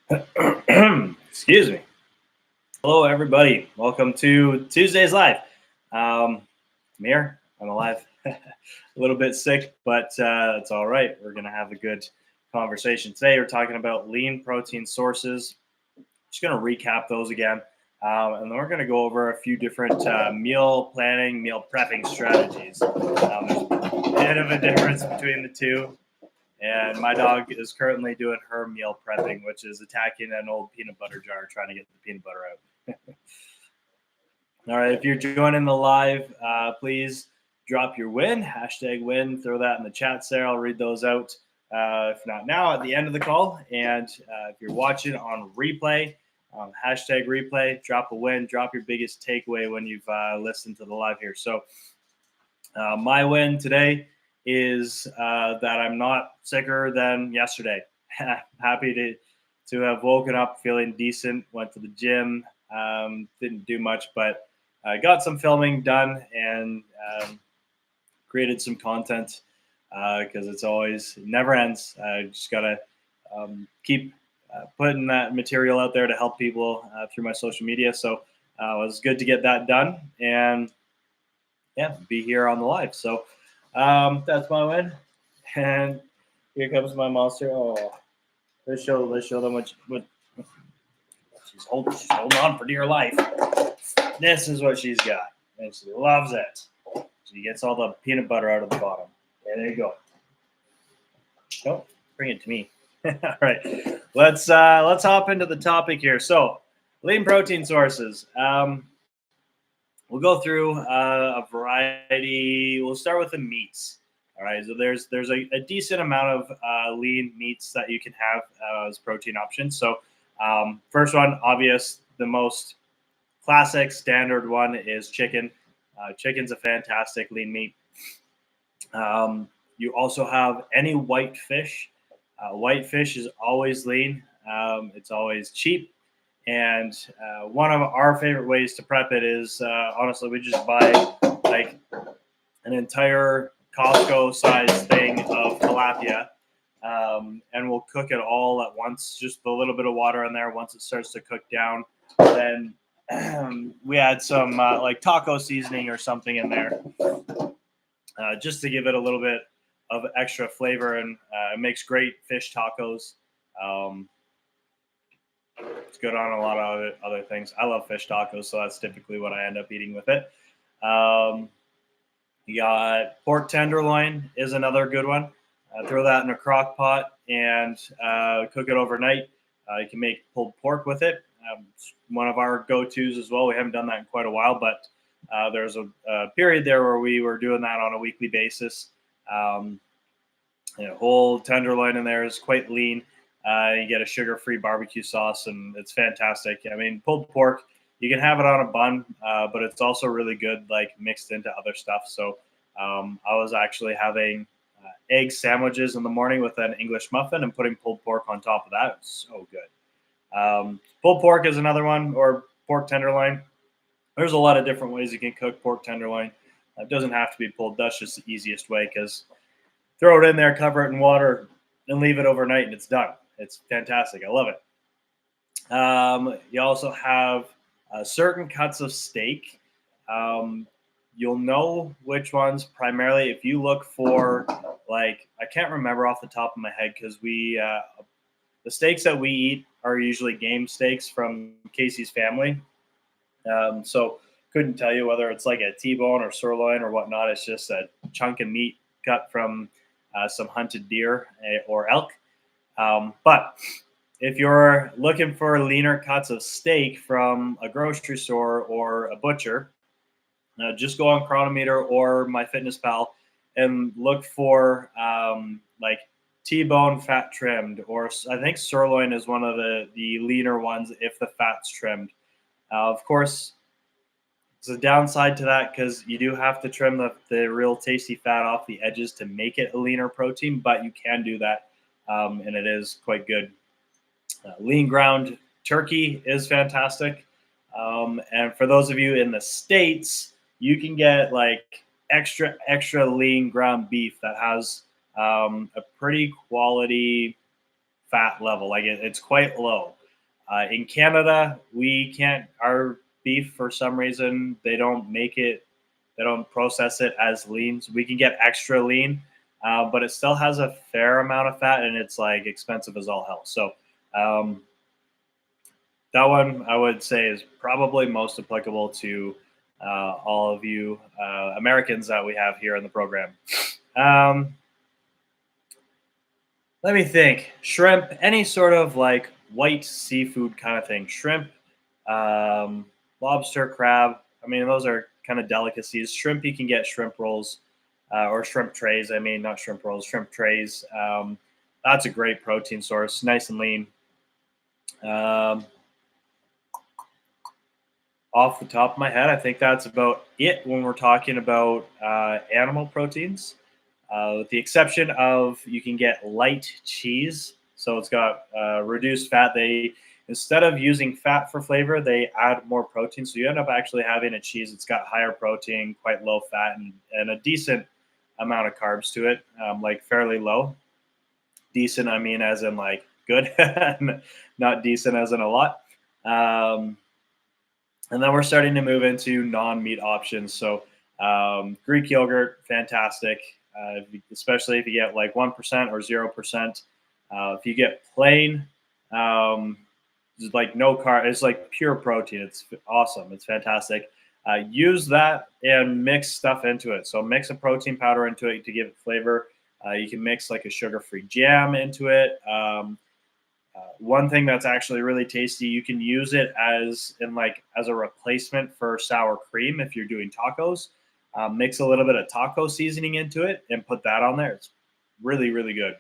Excuse me. Hello, everybody. Welcome to Tuesday's Live. I'm here. I'm alive. A little bit sick, but it's all right. We're going to have a good conversation today. We're talking about lean protein sources. Just going to recap those again. And then we're going to go over a few different meal planning, meal prepping strategies. There's a bit of a difference between the two. And my dog is currently doing her meal prepping, which is attacking an old peanut butter jar, trying to get the peanut butter out. All right, if you're joining the live, please drop your win, hashtag win, throw that in the chat there. I'll read those out. If not now, at the end of the call. And if you're watching on replay, hashtag replay, drop a win, drop your biggest takeaway when you've listened to the live here. So my win today is that I'm not sicker than yesterday. Happy to have woken up feeling decent, went to the gym, didn't do much, but I got some filming done and created some content because it never ends. I just got to keep putting that material out there to help people through my social media. So it was good to get that done and be here on the live. So that's my win. And here comes my monster. Oh, let's show them what she's holding on for dear life. This is what she's got, and she loves it. She gets all the peanut butter out of the bottom. Okay, there you go. Oh, bring it to me. All right, let's hop into the topic here. So, lean protein sources. We'll go through a variety. We'll start with the meats. All right, so there's a decent amount of lean meats that you can have as protein options. So first one, obvious, the most classic standard one is chicken. Chicken's a fantastic lean meat. You also have any white fish. White fish is always lean. It's always cheap. And one of our favorite ways to prep it is honestly, we just buy like an entire Costco size thing of tilapia, and we'll cook it all at once. Just a little bit of water in there. Once it starts to cook down, then we add some like taco seasoning or something in there, just to give it a little bit of extra flavor, and it makes great fish tacos. It's good on a lot of other things. I love fish tacos, so that's typically what I end up eating with it. You got pork tenderloin is another good one. Throw that in a crock pot and cook it overnight. You can make pulled pork with it. It's one of our go-tos as well. We haven't done that in quite a while, but there's a period there where we were doing that on a weekly basis. Whole tenderloin in there is quite lean. You get a sugar-free barbecue sauce, and it's fantastic. I mean, pulled pork, you can have it on a bun, but it's also really good, like mixed into other stuff. So I was actually having egg sandwiches in the morning with an English muffin and putting pulled pork on top of that. It's so good. Pulled pork is another one, or pork tenderloin. There's a lot of different ways you can cook pork tenderloin. It doesn't have to be pulled. That's just the easiest way, because throw it in there, cover it in water, and leave it overnight, and it's done. It's fantastic. I love it. You also have certain cuts of steak. You'll know which ones primarily if you look for, like, I can't remember off the top of my head because the steaks that we eat are usually game steaks from Casey's family. So couldn't tell you whether it's like a T-bone or sirloin or whatnot. It's just a chunk of meat cut from some hunted deer or elk. But if you're looking for leaner cuts of steak from a grocery store or a butcher, just go on Chronometer or MyFitnessPal and look for like T-bone fat trimmed, or I think sirloin is one of the leaner ones if the fat's trimmed. Of course, there's a downside to that because you do have to trim the real tasty fat off the edges to make it a leaner protein, but you can do that. And it is quite good. Lean ground turkey is fantastic. And for those of you in the States, you can get like extra lean ground beef that has a pretty quality fat level. Like it's quite low. In Canada, we can't, our beef, for some reason, they don't make it, they don't process it as lean. So we can get extra lean, but it still has a fair amount of fat and it's like expensive as all hell. So um, that one I would say is probably most applicable to all of you Americans that we have here in the program. Um, Let me think. Shrimp, any sort of like white seafood kind of thing. Shrimp, um, lobster, crab. I mean, those are kind of delicacies. Shrimp, you can get shrimp rolls or shrimp trays. I mean, not shrimp rolls, shrimp trays. That's a great protein source, nice and lean. Um, Off the top of my head, I think that's about it when we're talking about animal proteins. With the exception of you can get light cheese, so it's got reduced fat. They instead of using fat for flavor, they add more protein, so you end up actually having a cheese that's got higher protein, quite low fat, and a decent amount of carbs to it, like fairly low. Decent, I mean, as in like good, not decent as in a lot. Um, and then we're starting to move into non-meat options. So Greek yogurt, fantastic, especially if you get like 1% or 0%. If you get plain, um, it's like no carb, it's like pure protein. It's awesome. It's fantastic. Use that and mix stuff into it. So mix a protein powder into it to give it flavor. You can mix like a sugar-free jam into it. One thing that's actually really tasty, you can use it as in like as a replacement for sour cream if you're doing tacos. Mix a little bit of taco seasoning into it and put that on there. It's really really good.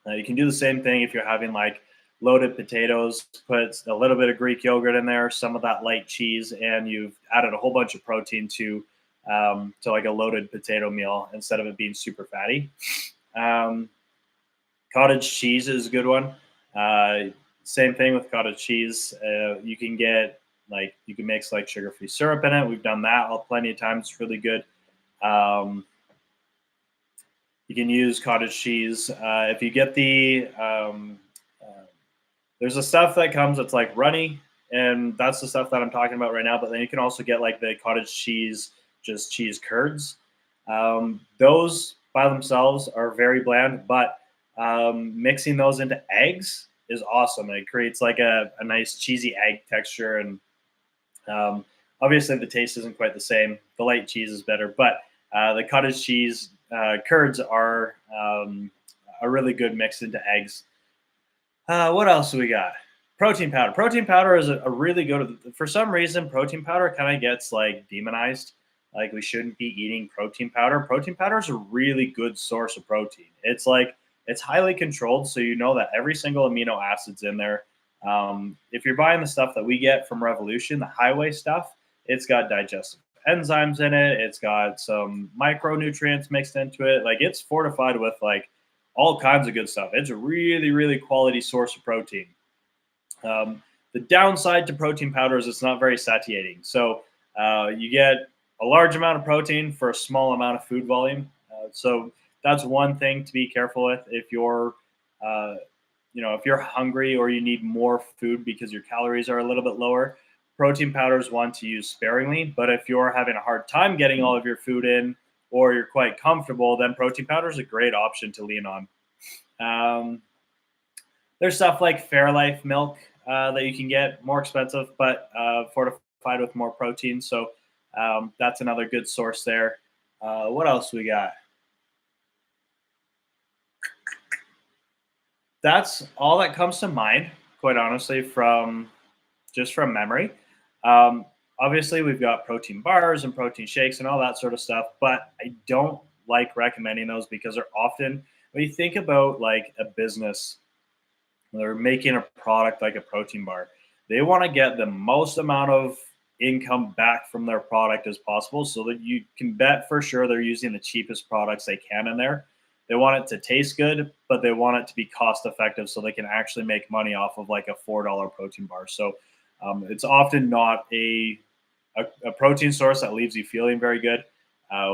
You can do the same thing if you're having like loaded potatoes. Put a little bit of Greek yogurt in there, some of that light cheese, and you've added a whole bunch of protein to like a loaded potato meal instead of it being super fatty. Um, Cottage cheese is a good one. Uh, Same thing with cottage cheese. You can get like you can mix like sugar-free syrup in it. We've done that plenty of times. It's really good. Um, you can use cottage cheese if you get uh, there's a stuff that comes that's like runny, and that's the stuff that I'm talking about right now. But then you can also get like the cottage cheese, just cheese curds. Those by themselves are very bland, but mixing those into eggs is awesome. It creates like a nice cheesy egg texture, and um, obviously the taste isn't quite the same. The light cheese is better, but the cottage cheese curds are really good mixed into eggs. What else do we got? Protein powder. Protein powder is a really good. For some reason, protein powder kind of gets like demonized. Like we shouldn't be eating protein powder. Protein powder is a really good source of protein. It's like it's highly controlled, so you know that every single amino acid's in there. If you're buying the stuff that we get from Revolution, the highway stuff, it's got digestive enzymes in it. It's got some micronutrients mixed into it. Like it's fortified with like all kinds of good stuff. It's a really, really quality source of protein. The downside to protein powder is it's not very satiating. So you get a large amount of protein for a small amount of food volume. So that's one thing to be careful with if you're, uh, if you're hungry or you need more food because your calories are a little bit lower. Protein powders one to use sparingly, but if you're having a hard time getting all of your food in, or you're quite comfortable, then protein powder is a great option to lean on. Um, there's stuff like Fairlife milk that you can get more expensive, but fortified with more protein. So that's another good source there. What else we got? That's all that comes to mind, quite honestly, from just from memory. Um, Obviously, we've got protein bars and protein shakes and all that sort of stuff, but I don't like recommending those because they're often, when you think about like a business, they're making a product like a protein bar. They want to get the most amount of income back from their product as possible so that you can bet for sure they're using the cheapest products they can in there. They want it to taste good, but they want it to be cost effective so they can actually make money off of like a $4 protein bar. So it's often not a protein source that leaves you feeling very good.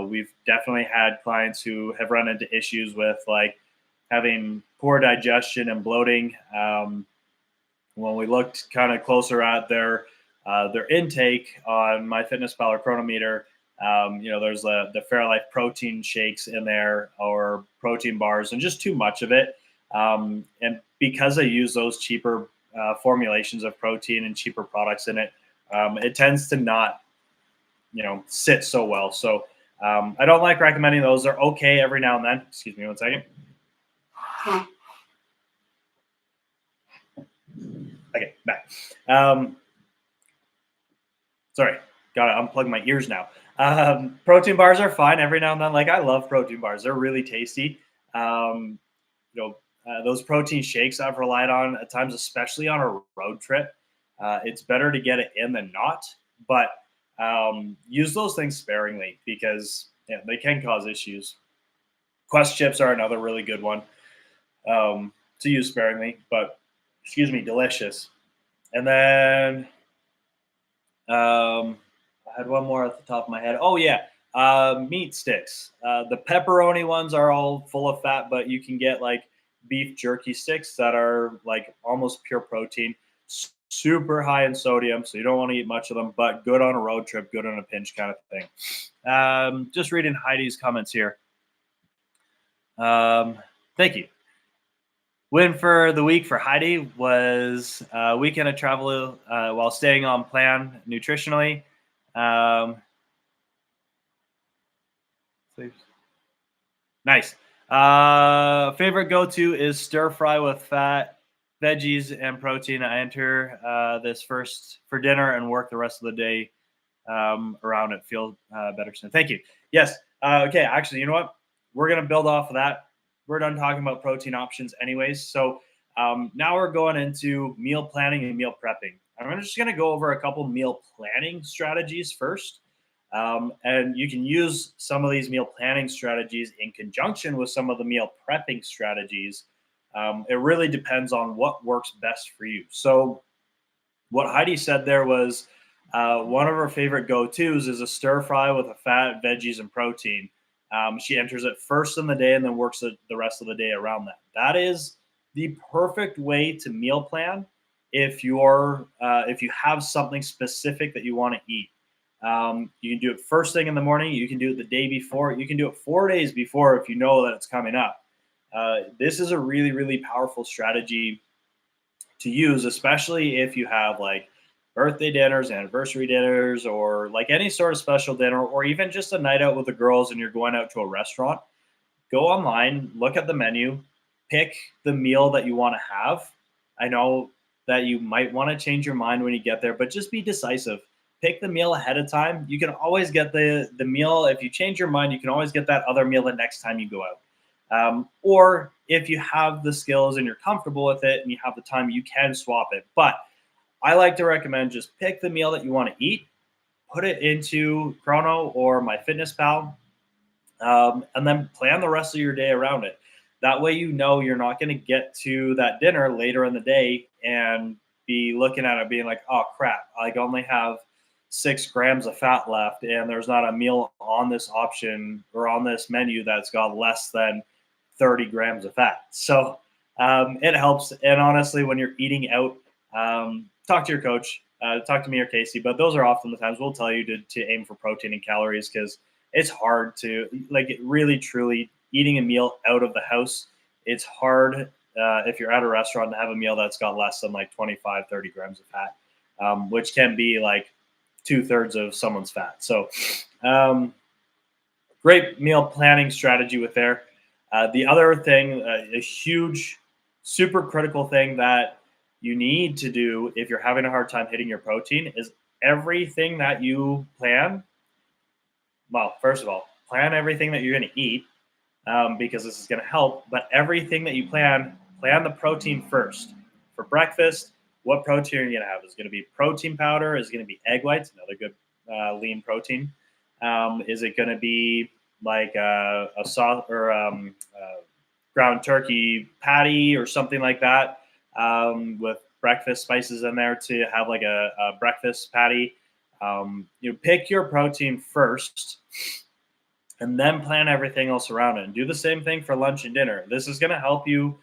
We've definitely had clients who have run into issues with like having poor digestion and bloating. when we looked kind of closer at their intake on MyFitnessPal or Chronometer, there's the Fairlife protein shakes in there or protein bars, and just too much of it. And because I use those cheaper formulations of protein and cheaper products in it, it tends to not, sit so well. So I don't like recommending those. They're okay every now and then. Excuse me one second. Okay, back. Sorry, gotta unplug my ears now. Protein bars are fine every now and then. Like, I love protein bars; they're really tasty. Um, those protein shakes I've relied on at times, especially on a road trip. It's better to get it in than not, but use those things sparingly because they can cause issues. Quest chips are another really good one to use sparingly, but excuse me, delicious. And then I had one more at the top of my head. Oh yeah, meat sticks. The pepperoni ones are all full of fat, but you can get like beef jerky sticks that are like almost pure protein, super high in sodium, so you don't want to eat much of them, but good on a road trip, good on a pinch kind of thing. Just reading Heidi's comments here. Thank you. Win for the week for Heidi was a weekend of travel while staying on plan nutritionally. Nice. Favorite go-to is stir fry with fat, veggies, and protein. I enter this first for dinner and work the rest of the day around it. Feel better soon. Thank you. Yes. Okay. Actually, you know what? We're gonna build off of that. We're done talking about protein options, anyways. So now we're going into meal planning and meal prepping. I'm just gonna go over a couple meal planning strategies first. And you can use some of these meal planning strategies in conjunction with some of the meal prepping strategies. It really depends on what works best for you. So, what Heidi said there was one of her favorite go tos is a stir fry with a fat, veggies, and protein. She enters it first in the day and then works the rest of the day around that. That is the perfect way to meal plan if you have something specific that you want to eat. You can do it first thing in the morning. You can do it the day before. You can do it 4 days before if you know that it's coming up. This is a really, really powerful strategy to use, especially if you have like birthday dinners, anniversary dinners, or like any sort of special dinner, or even just a night out with the girls and you're going out to a restaurant. Go online, look at the menu, pick the meal that you want to have. I know that you might want to change your mind when you get there, but just be decisive. Pick the meal ahead of time. You can always get the meal. If you change your mind, you can always get that other meal the next time you go out. Or if you have the skills and you're comfortable with it and you have the time, you can swap it. But I like to recommend just pick the meal that you want to eat, put it into Chrono or MyFitnessPal, and then plan the rest of your day around it. That way, you know you're not going to get to that dinner later in the day and be looking at it being like, oh crap, I only have 6 grams of fat left, and there's not a meal on this option or on this menu that's got less than 30 grams of fat. So it helps. And honestly, when you're eating out, talk to your coach, talk to me or Casey, but those are often the times we'll tell you to aim for protein and calories because it's hard to like really truly eating a meal out of the house. It's hard if you're at a restaurant to have a meal that's got less than like 25, 30 grams of fat, which can be like 2/3 of someone's fat. So great meal planning strategy with there. The other thing, a huge, super critical thing that you need to do if you're having a hard time hitting your protein is everything that you plan. Well, first of all, plan everything that you're going to eat because this is going to help. But everything that you plan the protein first. For breakfast, what protein are you going to have? Is it going to be protein powder? Is it going to be egg whites? Another good lean protein. Is it going to be like a sauce or ground turkey patty or something like that with breakfast spices in there to have like a breakfast patty? Pick your protein first and then plan everything else around it. And do the same thing for lunch and dinner. This is going to help you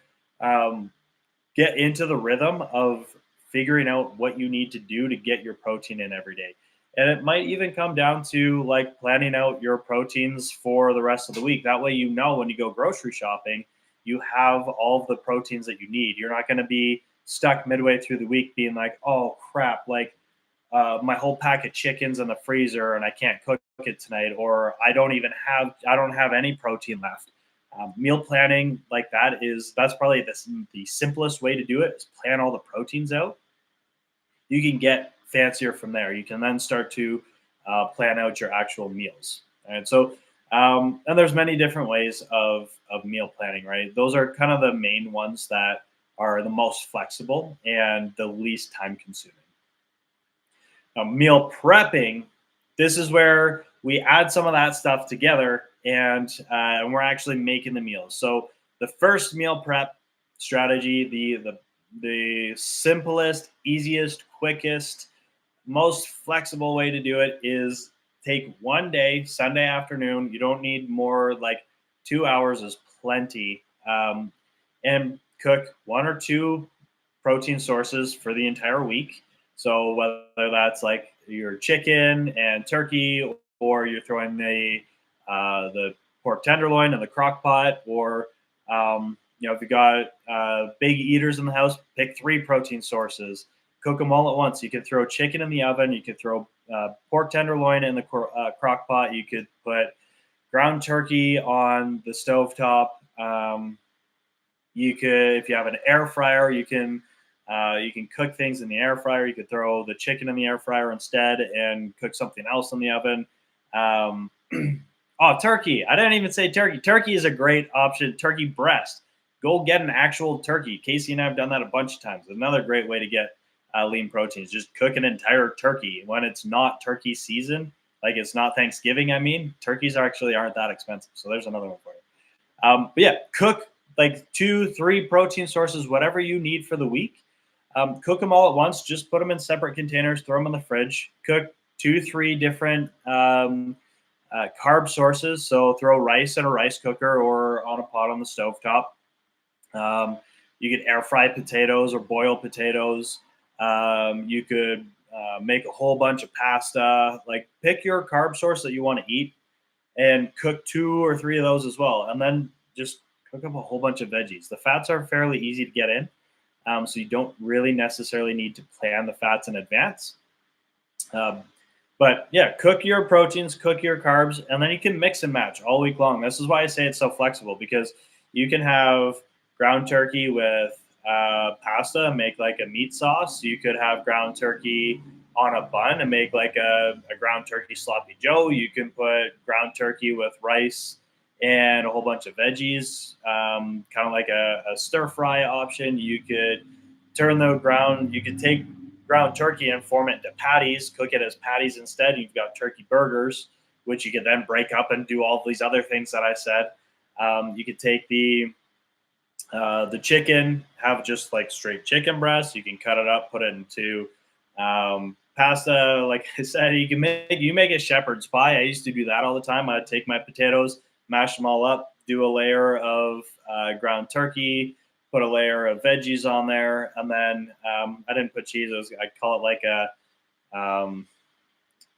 get into the rhythm of figuring out what you need to do to get your protein in every day. And it might even come down to like planning out your proteins for the rest of the week. That way, you know, when you go grocery shopping, you have all of the proteins that you need. You're not going to be stuck midway through the week being like, oh crap, like my whole pack of chickens in the freezer and I can't cook it tonight, or I don't have any protein left. Meal planning like that's probably the simplest way to do it is plan all the proteins out. You can get fancier from there. You can then start to plan out your actual meals. And so, and there's many different ways of meal planning, right? Those are kind of the main ones that are the most flexible and the least time consuming. Now, meal prepping, this is where we add some of that stuff together and we're actually making the meals. So the first meal prep strategy, the simplest, easiest, quickest, most flexible way to do it is take one day, Sunday afternoon. You don't need more, like 2 hours is plenty. And cook one or two protein sources for the entire week. So whether that's like your chicken and turkey, or you're throwing the pork tenderloin in the crock pot, or if you got big eaters in the house, pick 3 protein sources, cook them all at once. You could throw chicken in the oven, you could throw pork tenderloin in the crock pot, you could put ground turkey on the stovetop. You could, if you have an air fryer, you can cook things in the air fryer. You could throw the chicken in the air fryer instead and cook something else in the oven. Oh, turkey! I didn't even say turkey. Turkey is a great option. Turkey breast. Go get an actual turkey. Casey and I have done that a bunch of times. Another great way to get lean proteins. Just cook an entire turkey when it's not turkey season. Like it's not Thanksgiving. I mean, turkeys actually aren't that expensive. So there's another one for you. But yeah, cook like 2-3 protein sources, whatever you need for the week. Cook them all at once. Just put them in separate containers. Throw them in the fridge. Cook 2-3 different carb sources. So throw rice in a rice cooker or on a pot on the stovetop. You could air fry potatoes or boil potatoes. You could make a whole bunch of pasta. Like pick your carb source that you want to eat and cook 2 or 3 of those as well. And then just cook up a whole bunch of veggies. The fats are fairly easy to get in. So you don't really necessarily need to plan the fats in advance. But yeah, cook your proteins, cook your carbs, and then you can mix and match all week long. This is why I say it's so flexible, because you can have ground turkey with pasta and make like a meat sauce. You could have ground turkey on a bun and make like a ground turkey sloppy joe. You can put ground turkey with rice and a whole bunch of veggies, kind of like a stir fry option. You could you could take ground turkey and form it into patties, cook it as patties instead. You've got turkey burgers, which you could then break up and do all these other things that I said. You could take the chicken, have just like straight chicken breast. You can cut it up, put it into pasta. Like I said, you make a shepherd's pie. I used to do that all the time. I'd take my potatoes, mash them all up, do a layer of ground turkey, put a layer of veggies on there, and then I didn't put cheese. I call it like a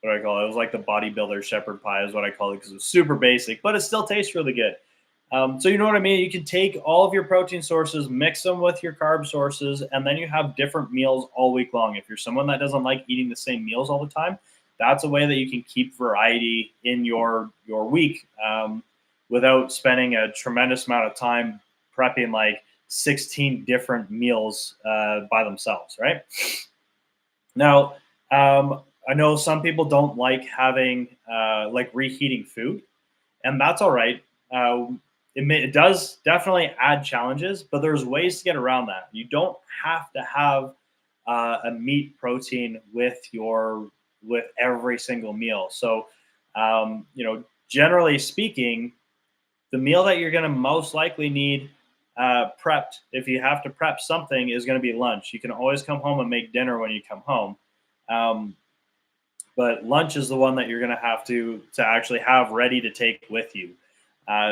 what do I call it? It was like the bodybuilder shepherd pie is what I call it, because it's super basic, but it still tastes really good. So you know what I mean? You can take all of your protein sources, mix them with your carb sources, and then you have different meals all week long. If you're someone that doesn't like eating the same meals all the time, that's a way that you can keep variety in your week without spending a tremendous amount of time prepping like 16 different meals by themselves, right? Now, I know some people don't like having like reheating food, and that's all right. It does definitely add challenges, but there's ways to get around that. You don't have to have a meat protein with every single meal. So, generally speaking, the meal that you're going to most likely need prepped, if you have to prep something, is going to be lunch. You can always come home and make dinner when you come home. But lunch is the one that you're going to have to actually have ready to take with you.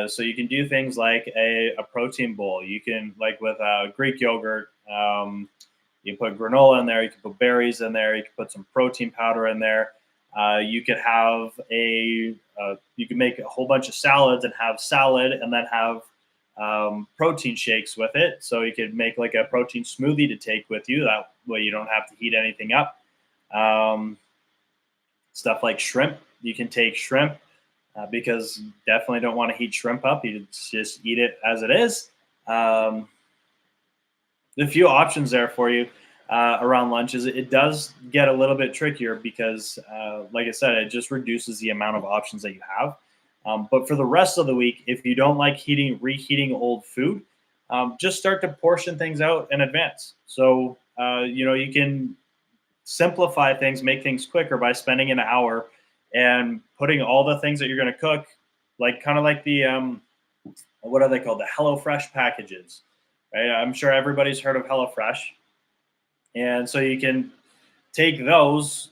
So you can do things like a protein bowl. You can, like with Greek yogurt, You put granola in there. You can put berries in there. You can put some protein powder in there. You could have you can make a whole bunch of salads and have salad and then have protein shakes with it. So you could make like a protein smoothie to take with you. That way you don't have to heat anything up. Um, Stuff like shrimp. You can take shrimp because definitely don't want to heat shrimp up. You just eat it as it is. Um, a few options there for you around lunches. It does get a little bit trickier because, like I said, it just reduces the amount of options that you have. But for the rest of the week, if you don't like reheating old food, just start to portion things out in advance. So, you can simplify things, make things quicker by spending an hour and putting all the things that you're going to cook, like kind of like the what are they called? The HelloFresh packages, right? I'm sure everybody's heard of HelloFresh, and so you can take those,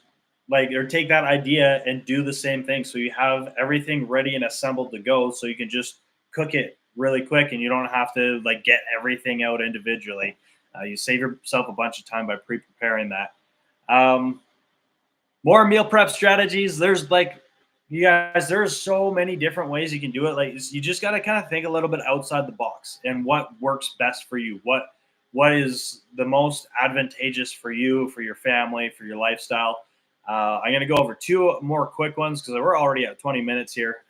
or take that idea and do the same thing. So you have everything ready and assembled to go, so you can just cook it really quick, and you don't have to get everything out individually. You save yourself a bunch of time by pre-preparing that. Um, More meal prep strategies. You guys, there's so many different ways you can do it. Like, you just got to kind of think a little bit outside the box and what works best for you. What is the most advantageous for you, for your family, for your lifestyle. I'm going to go over two more quick ones because we're already at 20 minutes here.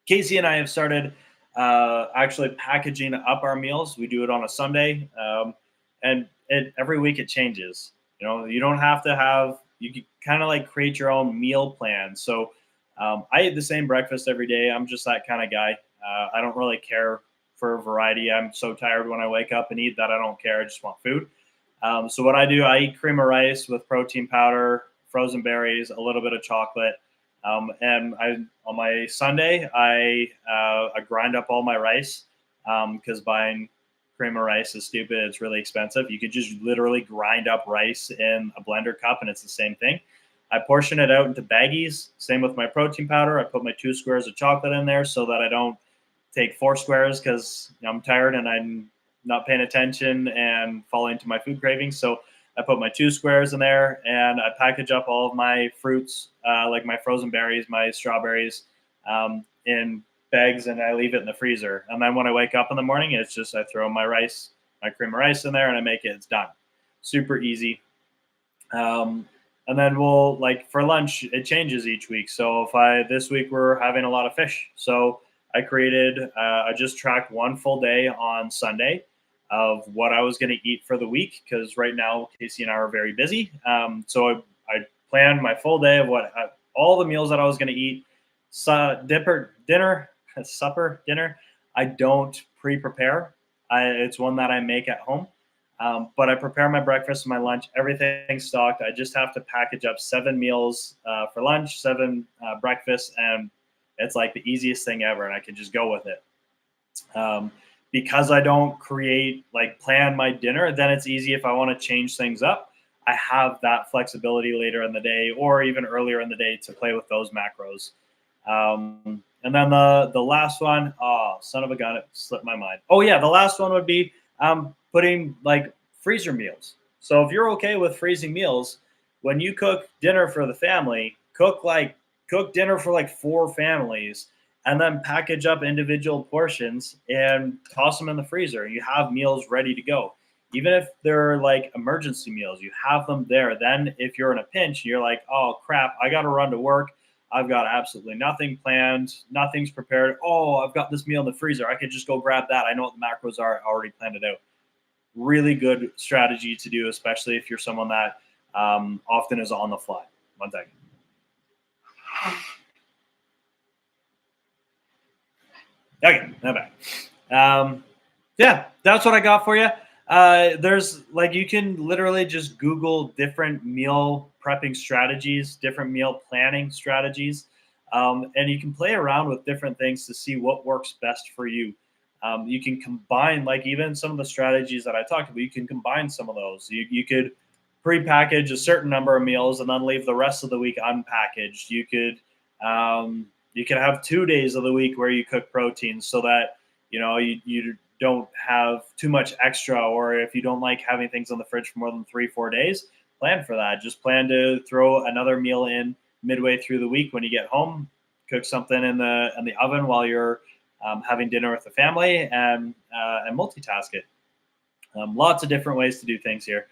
Casey and I have started actually packaging up our meals. We do it on a Sunday, and every week it changes. You don't have to have. You can kind of create your own meal plan. So I eat the same breakfast every day. I'm just that kind of guy. I don't really care for variety. I'm so tired when I wake up and eat that I don't care. I just want food. So what I do, I eat cream of rice with protein powder, frozen berries, a little bit of chocolate. And on my Sunday, I grind up all my rice because buying cream of rice is stupid. It's really expensive. You could just literally grind up rice in a blender cup, and it's the same thing. I portion it out into baggies. Same with my protein powder. I put my 2 squares of chocolate in there so that I don't take 4 squares because I'm tired and I'm not paying attention and falling into my food cravings. So I put my 2 squares in there, and I package up all of my fruits, like my frozen berries, my strawberries, in bags, and I leave it in the freezer. And then when I wake up in the morning, it's just I throw my cream of rice in there, and I make it. It's done. Super easy. And then for lunch, it changes each week. So this week we're having a lot of fish. So I just tracked one full day on Sunday of what I was going to eat for the week, because right now Casey and I are very busy. So I planned my full day of all the meals that I was going to eat. Supper, dinner. I don't pre-prepare. It's one that I make at home. But I prepare my breakfast and my lunch, everything stocked. I just have to package up 7 meals for lunch, 7 breakfasts, and it's like the easiest thing ever, and I can just go with it. Because I don't plan my dinner, then it's easy if I want to change things up. I have that flexibility later in the day or even earlier in the day to play with those macros. And then the last one, oh, son of a gun, it slipped my mind. Oh yeah, the last one would be putting freezer meals. So if you're okay with freezing meals, when you cook dinner for the family, cook dinner for 4 families, and then package up individual portions and toss them in the freezer. You have meals ready to go. Even if they're emergency meals, you have them there. Then if you're in a pinch, you're like, oh crap, I got to run to work. I've got absolutely nothing planned. Nothing's prepared. Oh, I've got this meal in the freezer. I could just go grab that. I know what the macros are. I already planned it out. Really good strategy to do, especially if you're someone that often is on the fly. One second. Okay, I'm back. Yeah, that's what I got for you. There's you can literally just Google different meal prepping strategies, different meal planning strategies, and you can play around with different things to see what works best for you. You can combine even some of the strategies that I talked about. You can combine some of those. You could pre-package a certain number of meals and then leave the rest of the week unpackaged. You could have 2 days of the week where you cook protein so that you don't have too much extra, or if you don't like having things on the fridge for more than 3-4 days, plan for that. Just plan to throw another meal in midway through the week when you get home. Cook something in the oven while you're having dinner with the family, and multitask it. Lots of different ways to do things here.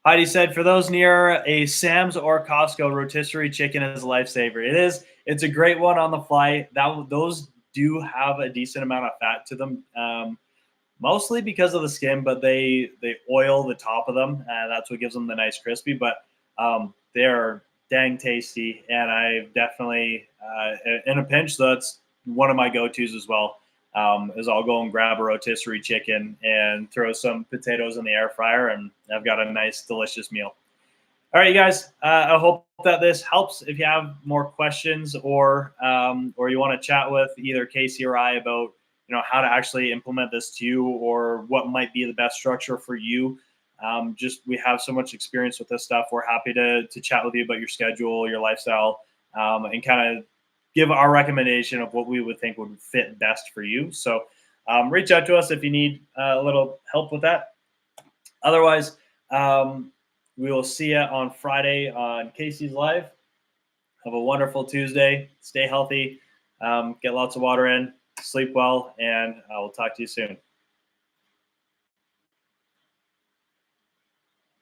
Heidi said, for those near a Sam's or Costco, rotisserie chicken is a lifesaver. It is. It's a great one on the fly. Those do have a decent amount of fat to them, mostly because of the skin, but they oil the top of them, and that's what gives them the nice crispy. But they're dang tasty, and I definitely, in a pinch, that's one of my go-tos as well. Is I'll go and grab a rotisserie chicken and throw some potatoes in the air fryer, and I've got a nice, delicious meal. All right, you guys. I hope that this helps. If you have more questions, or you want to chat with either Casey or I about how to actually implement this to you, or what might be the best structure for you. Just we have so much experience with this stuff. We're happy to chat with you about your schedule, your lifestyle, and kind of give our recommendation of what we would think would fit best for you. So reach out to us if you need a little help with that. Otherwise, we will see you on Friday on Casey's Live. Have a wonderful Tuesday. Stay healthy. Get lots of water in. Sleep well. And I will talk to you soon.